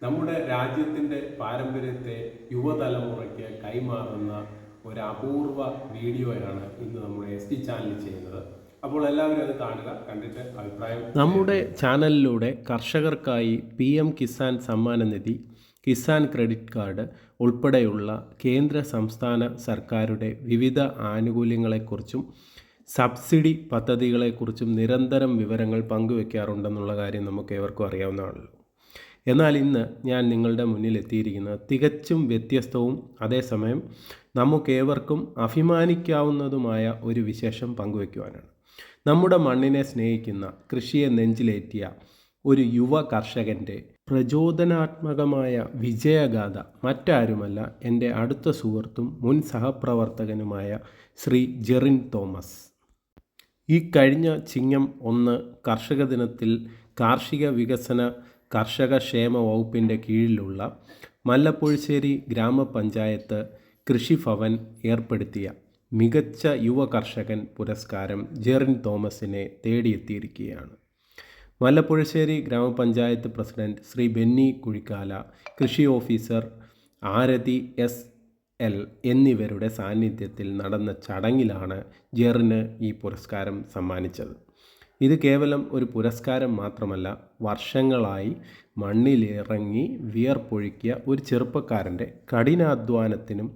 നമ്മുടെ രാജ്യത്തിൻ്റെ പാരമ്പര്യത്തെ യുവതലമുറയ്ക്ക് കൈമാറുന്ന ഒരു അപൂർവ വീഡിയോയാണ് ഇന്ന് നമ്മുടെ ST ചാനലിൽ ചെയ്യുന്നത്. അപ്പോൾ എല്ലാവരും അത് കാണുക, കണ്ടിട്ട് അഭിപ്രായം. നമ്മുടെ ചാനലിലൂടെ കർഷകർക്കായി PM കിസാൻ സമ്മാന നിധി, കിസാൻ ക്രെഡിറ്റ് കാർഡ് ഉൾപ്പെടെയുള്ള കേന്ദ്ര സംസ്ഥാന സർക്കാരുടെ വിവിധ ആനുകൂല്യങ്ങളെക്കുറിച്ചും സബ്സിഡി പദ്ധതികളെക്കുറിച്ചും നിരന്തരം വിവരങ്ങൾ പങ്കുവെക്കാറുണ്ടെന്നുള്ള കാര്യം നമുക്ക് ഏവർക്കും അറിയാവുന്നതാണല്ലോ. എന്നാൽ ഇന്ന് ഞാൻ നിങ്ങളുടെ മുന്നിൽ എത്തിയിരിക്കുന്നത് തികച്ചും വ്യത്യസ്തവും അതേസമയം നമുക്കേവർക്കും അഭിമാനിക്കാവുന്നതുമായ ഒരു വിശേഷം പങ്കുവയ്ക്കുവാനാണ്. നമ്മുടെ മണ്ണിനെ സ്നേഹിക്കുന്ന, കൃഷിയെ നെഞ്ചിലേറ്റിയ ഒരു യുവ കർഷകൻ്റെ പ്രചോദനാത്മകമായ വിജയഗാഥ മറ്റാരുമല്ല, എൻ്റെ അടുത്ത സുഹൃത്തും മുൻ സഹപ്രവർത്തകനുമായ ശ്രീ ജെറിൻ തോമസ്. ഈ കഴിഞ്ഞ ചിങ്ങം 1 കർഷക ദിനത്തിൽ കാർഷിക വികസന കർഷക ക്ഷേമ വകുപ്പിൻ്റെ കീഴിലുള്ള മല്ലപ്പുഴശ്ശേരി ഗ്രാമപഞ്ചായത്ത് കൃഷിഭവൻ ഏർപ്പെടുത്തിയ മികച്ച യുവ കർഷകൻ പുരസ്കാരം ജെറിൻ തോമസിനെ തേടിയെത്തിയിരിക്കുകയാണ്. മല്ലപ്പുഴശ്ശേരി ഗ്രാമപഞ്ചായത്ത് പ്രസിഡന്റ് ശ്രീ ബെന്നി കുഴിക്കാല, കൃഷി ഓഫീസർ ആരതി SL എന്നിവരുടെ സാന്നിധ്യത്തിൽ നടന്ന ചടങ്ങിലാണ് ജെറിന് ഈ പുരസ്കാരം സമ്മാനിച്ചത്. ഇത് കേവലം ഒരു പുരസ്കാരം മാത്രമല്ല, വർഷങ്ങളായി മണ്ണിലിറങ്ങി വിയർപ്പൊഴുക്കിയ ഒരു ചെറുപ്പക്കാരൻ്റെ കഠിനാധ്വാനത്തിനും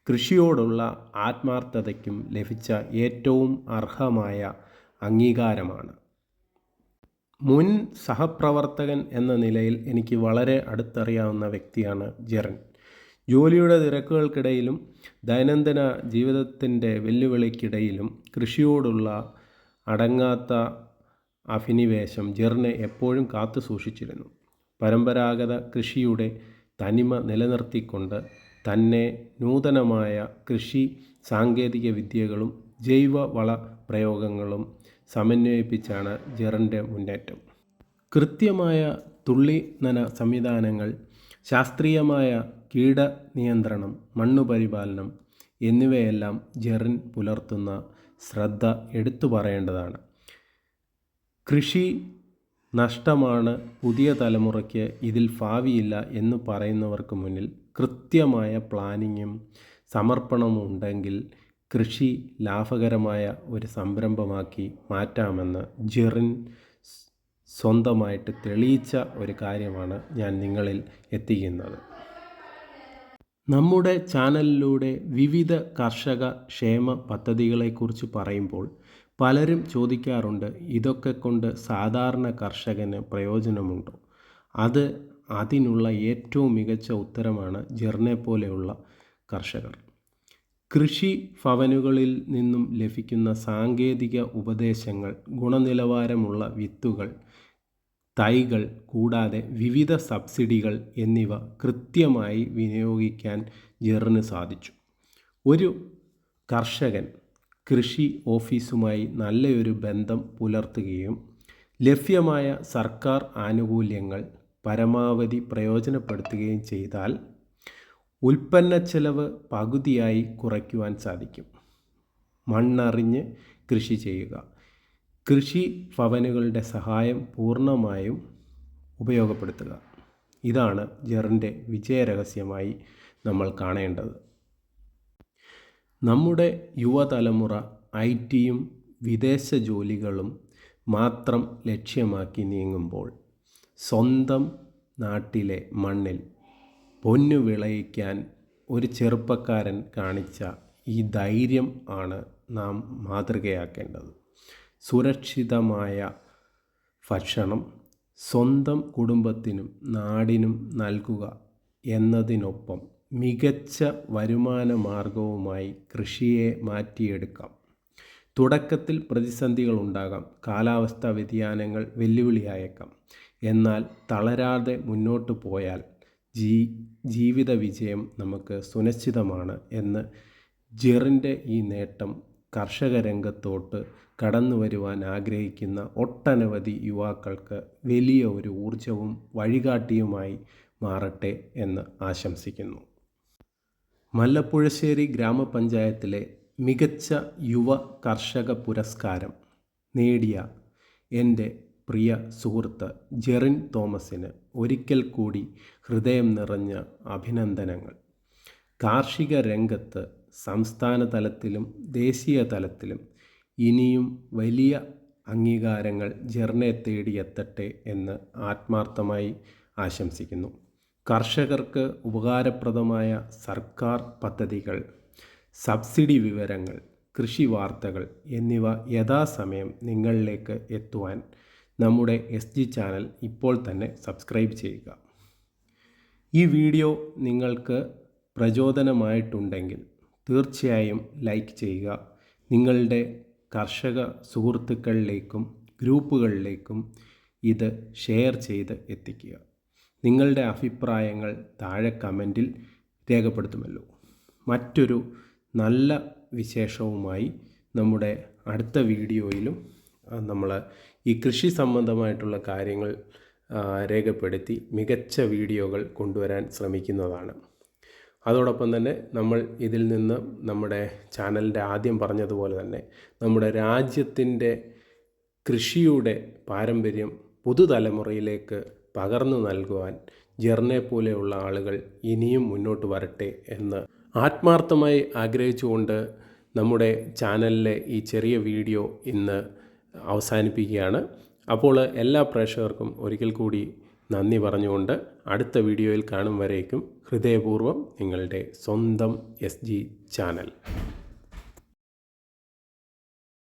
കൃഷിയോടുള്ള ആത്മാർത്ഥതയ്ക്കും ലഭിച്ച ഏറ്റവും അർഹമായ അംഗീകാരമാണ്. മുൻ സഹപ്രവർത്തകൻ എന്ന നിലയിൽ എനിക്ക് വളരെ അടുത്തറിയാവുന്ന വ്യക്തിയാണ് ജെറിൻ. ജോലിയുടെ തിരക്കുകൾക്കിടയിലും ദൈനംദിന ജീവിതത്തിൻ്റെ വെല്ലുവിളിക്കിടയിലും കൃഷിയോടുള്ള അടങ്ങാത്ത അഭിനിവേശം ജെറിനെ എപ്പോഴും കാത്തു സൂക്ഷിച്ചിരുന്നു. പരമ്പരാഗത കൃഷിയുടെ തനിമ നിലനിർത്തിക്കൊണ്ട് തന്നെ നൂതനമായ കൃഷി സാങ്കേതിക വിദ്യകളും ജൈവ വള പ്രയോഗങ്ങളും സമന്വയിപ്പിച്ചാണ് ജെറിൻ്റെ മുന്നേറ്റം. കൃത്യമായ തുള്ളി നന സംവിധാനങ്ങൾ, ശാസ്ത്രീയമായ കീടനിയന്ത്രണം, മണ്ണുപരിപാലനം എന്നിവയെല്ലാം ജെറിൻ പുലർത്തുന്ന ശ്രദ്ധ എടുത്തു പറയേണ്ടതാണ്. കൃഷി നഷ്ടമാണ്, പുതിയ തലമുറയ്ക്ക് ഇതിൽ ഭാവിയില്ല എന്ന് പറയുന്നവർക്ക് മുന്നിൽ കൃത്യമായ പ്ലാനിങ്ങും സമർപ്പണവും ഉണ്ടെങ്കിൽ കൃഷി ലാഭകരമായ ഒരു സംരംഭമാക്കി മാറ്റാമെന്ന് ജെറിൻ സ്വന്തമായിട്ട് തെളിയിച്ച ഒരു കാര്യമാണ് ഞാൻ നിങ്ങളിൽ എത്തിക്കുന്നത്. നമ്മുടെ ചാനലിലൂടെ വിവിധ കർഷക ക്ഷേമ പദ്ധതികളെക്കുറിച്ച് പറയുമ്പോൾ പലരും ചോദിക്കാറുണ്ട്, ഇതൊക്കെ കൊണ്ട് സാധാരണ കർഷകന് പ്രയോജനമുണ്ടോ? അതിനുള്ള ഏറ്റവും മികച്ച ഉത്തരമാണ് ജെറിനെ പോലെയുള്ള കർഷകർ. കൃഷി ഭവനുകളിൽ നിന്നും ലഭിക്കുന്ന സാങ്കേതിക ഉപദേശങ്ങൾ, ഗുണനിലവാരമുള്ള വിത്തുകൾ, തൈകൾ കൂടാതെ വിവിധ സബ്സിഡികൾ എന്നിവ കൃത്യമായി വിനിയോഗിക്കാൻ ജെറിന് സാധിച്ചു. ഒരു കർഷകൻ കൃഷി ഓഫീസുമായി നല്ലൊരു ബന്ധം പുലർത്തുകയും ലഭ്യമായ സർക്കാർ ആനുകൂല്യങ്ങൾ പരമാവധി പ്രയോജനപ്പെടുത്തുകയും ചെയ്താൽ ഉൽപ്പന്നച്ചെലവ് പകുതിയായി കുറയ്ക്കുവാൻ സാധിക്കും. മണ്ണറിഞ്ഞ് കൃഷി ചെയ്യുക. കൃഷി ഭവനുകളുടെ സഹായം പൂർണ്ണമായും ഉപയോഗപ്പെടുത്തുക. ഇതാണ് ജെറിൻ്റെ വിജയരഹസ്യമായി നമ്മൾ കാണേണ്ടത്. നമ്മുടെ യുവതലമുറ IT-യും വിദേശ ജോലികളും മാത്രം ലക്ഷ്യമാക്കി നീങ്ങുമ്പോൾ സ്വന്തം നാട്ടിലെ മണ്ണിൽ പൊന്നു വിളയിക്കാൻ ഒരു ചെറുപ്പക്കാരൻ കാണിച്ച ഈ ധൈര്യം ആണ് നാം മാതൃകയാക്കേണ്ടത്. സുരക്ഷിതമായ ഭക്ഷണം സ്വന്തം കുടുംബത്തിനും നാടിനും നൽകുക എന്നതിനൊപ്പം മികച്ച വരുമാന മാർഗവുമായി കൃഷിയെ മാറ്റിയെടുക്കാം. തുടക്കത്തിൽ പ്രതിസന്ധികൾ ഉണ്ടാകാം, കാലാവസ്ഥാ വ്യതിയാനങ്ങൾ വെല്ലുവിളിയായേക്കാം. എന്നാൽ തളരാതെ മുന്നോട്ട് പോയാൽ ജീവിത വിജയം നമുക്ക് സുനിശ്ചിതമാണ് എന്ന് ജെറിൻ്റെ ഈ നേട്ടം കർഷക രംഗത്തോട്ട് കടന്നു വരുവാൻ ആഗ്രഹിക്കുന്ന ഒട്ടനവധി യുവാക്കൾക്ക് വലിയ ഒരു ഊർജവും വഴികാട്ടിയുമായി മാറട്ടെ എന്ന് ആശംസിക്കുന്നു. മല്ലപ്പുഴശ്ശേരി ഗ്രാമപഞ്ചായത്തിലെ മികച്ച യുവ കർഷക പുരസ്കാരം നേടിയ എൻ്റെ പ്രിയ സുഹൃത്ത് ജെറിൻ തോമസിന് ഒരിക്കൽ കൂടി ഹൃദയം നിറഞ്ഞ അഭിനന്ദനങ്ങൾ. കാർഷിക രംഗത്ത് സംസ്ഥാന തലത്തിലും ദേശീയ തലത്തിലും ഇനിയും വലിയ അംഗീകാരങ്ങൾ ജെറിനെ തേടിയെത്തട്ടെ എന്ന് ആത്മാർത്ഥമായി ആശംസിക്കുന്നു. കർഷകർക്ക് ഉപകാരപ്രദമായ സർക്കാർ പദ്ധതികൾ, സബ്സിഡി വിവരങ്ങൾ, കൃഷി വാർത്തകൾ എന്നിവ യഥാസമയം നിങ്ങളിലേക്ക് എത്തുവാൻ നമ്മുടെ SG ചാനൽ ഇപ്പോൾ തന്നെ സബ്സ്ക്രൈബ് ചെയ്യുക. ഈ വീഡിയോ നിങ്ങൾക്ക് പ്രചോദനമായിട്ടുണ്ടെങ്കിൽ തീർച്ചയായും ലൈക്ക് ചെയ്യുക. നിങ്ങളുടെ കർഷക സുഹൃത്തുക്കളിലേക്കും ഗ്രൂപ്പുകളിലേക്കും ഇത് ഷെയർ ചെയ്ത് എത്തിക്കുക. നിങ്ങളുടെ അഭിപ്രായങ്ങൾ താഴെ കമൻറ്റിൽ രേഖപ്പെടുത്തുമല്ലോ. മറ്റൊരു നല്ല വിശേഷവുമായി നമ്മുടെ അടുത്ത വീഡിയോയിലും നമ്മൾ ഈ കൃഷി സംബന്ധമായിട്ടുള്ള കാര്യങ്ങൾ രേഖപ്പെടുത്തി മികച്ച വീഡിയോകൾ കൊണ്ടുവരാൻ ശ്രമിക്കുന്നതാണ്. അതോടൊപ്പം തന്നെ നമ്മൾ ഇതിൽ നിന്ന് നമ്മുടെ ചാനലിൻ്റെ ആദ്യം പറഞ്ഞതുപോലെ തന്നെ നമ്മുടെ രാജ്യത്തിൻ്റെ കൃഷിയുടെ പാരമ്പര്യം പുതുതലമുറയിലേക്ക് പകർന്നു നൽകുവാൻ ജെറിനെ പോലെയുള്ള ആളുകൾ ഇനിയും മുന്നോട്ട് വരട്ടെ എന്ന് ആത്മാർത്ഥമായി ആഗ്രഹിച്ചുകൊണ്ട് നമ്മുടെ ചാനലിലെ ഈ ചെറിയ വീഡിയോ ഇന്ന് അവസാനിപ്പിക്കുകയാണ്. അപ്പോൾ എല്ലാ പ്രേക്ഷകർക്കും ഒരിക്കൽ കൂടി നന്ദി പറഞ്ഞുകൊണ്ട് അടുത്ത വീഡിയോയിൽ കാണും വരേക്കും ഹൃദയപൂർവ്വം നിങ്ങളുടെ സ്വന്തം SG ചാനൽ.